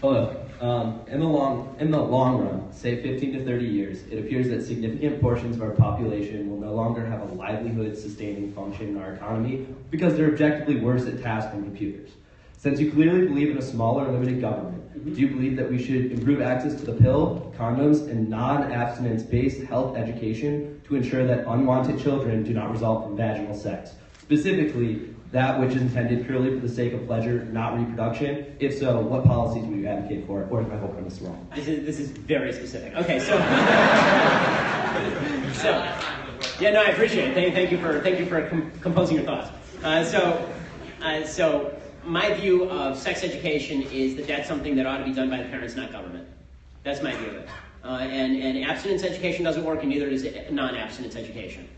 Hello. In the long run, say 15 to 30 years, it appears that significant portions of our population will no longer have a livelihood-sustaining function in our economy because they're objectively worse at tasks than computers. Since you clearly believe in a smaller, limited government, do you believe that we should improve access to the pill, condoms, and non-abstinence-based health education to ensure that unwanted children do not result from vaginal sex? Specifically, that which is intended purely for the sake of pleasure, not reproduction? If so, what policies would you advocate for, or is my whole premise wrong? This is very specific. Okay, so yeah, no, I appreciate it. Thank you for composing your thoughts. So my view of sex education is that that's something that ought to be done by the parents, not government. That's my view of it. And abstinence education doesn't work, and neither does non-abstinence education.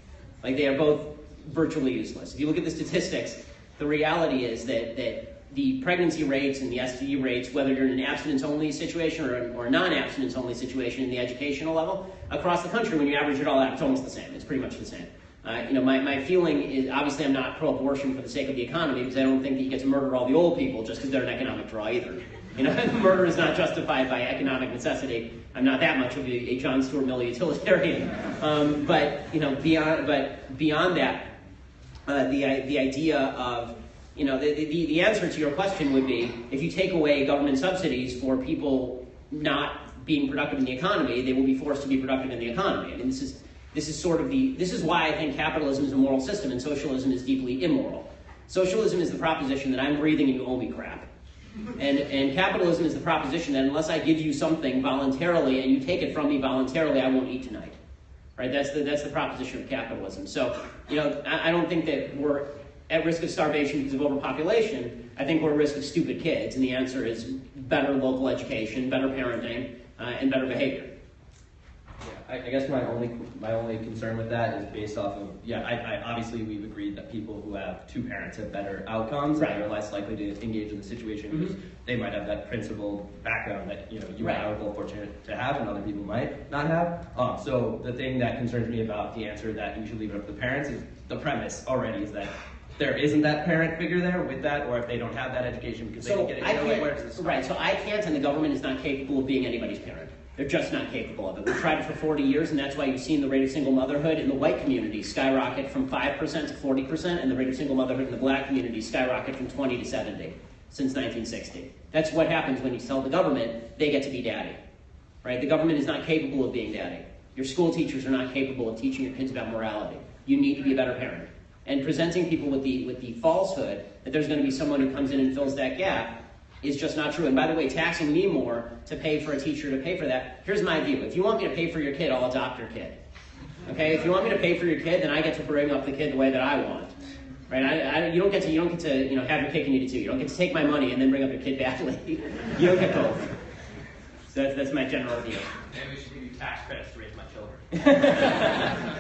Like, they are both virtually useless. If you look at the statistics, the reality is that the pregnancy rates and the STD rates, whether you're in an abstinence-only situation or a non-abstinence-only situation in the educational level, across the country, when you average it all out, it's almost the same. It's pretty much the same. My feeling is, obviously I'm not pro-abortion for the sake of the economy, because I don't think that you get to murder all the old people just because they're an economic draw either. Murder is not justified by economic necessity. I'm not that much of a John Stuart Mill utilitarian. But beyond that, the idea of, the answer to your question would be, if you take away government subsidies for people not being productive in the economy, they will be forced to be productive in the economy. I mean, this is why I think capitalism is a moral system and socialism is deeply immoral. Socialism is the proposition that I'm breathing and you owe me crap. And capitalism is the proposition that unless I give you something voluntarily and you take it from me voluntarily, I won't eat tonight. Right? That's the proposition of capitalism. So, I don't think that we're at risk of starvation because of overpopulation. I think we're at risk of stupid kids, and the answer is better local education, better parenting, and better behavior. Yeah, I guess my only concern with that is based off of, I obviously we've agreed that people who have two parents have better outcomes, right, and are less likely to engage in the situation because they might have that principled background that you and I are both fortunate to have, and other people might not have. So the thing that concerns me about the answer that you should leave it up to the parents is the premise already is that there isn't that parent figure there with that, or if they don't have that education because they didn't get it. Where does this start? Right, so I can't, and the government is not capable of being anybody's parent. They're just not capable of it. We've tried it for 40 years, and that's why you've seen the rate of single motherhood in the white community skyrocket from 5% to 40%, and the rate of single motherhood in the black community skyrocket from 20 to 70 since 1960. That's what happens when you tell the government they get to be daddy. Right? The government is not capable of being daddy. Your school teachers are not capable of teaching your kids about morality. You need to be a better parent. And presenting people with the falsehood that there's going to be someone who comes in and fills that gap is just not true. And by the way, taxing me more to pay for a teacher to pay for that, here's my view. If you want me to pay for your kid, I'll adopt your kid. Okay? If you want me to pay for your kid, then I get to bring up the kid the way that I want. Right? You don't get to have your cake and eat it too. You don't get to take my money and then bring up your kid badly. You don't get both. So that's my general view. Maybe we should give you tax credits to raise my children.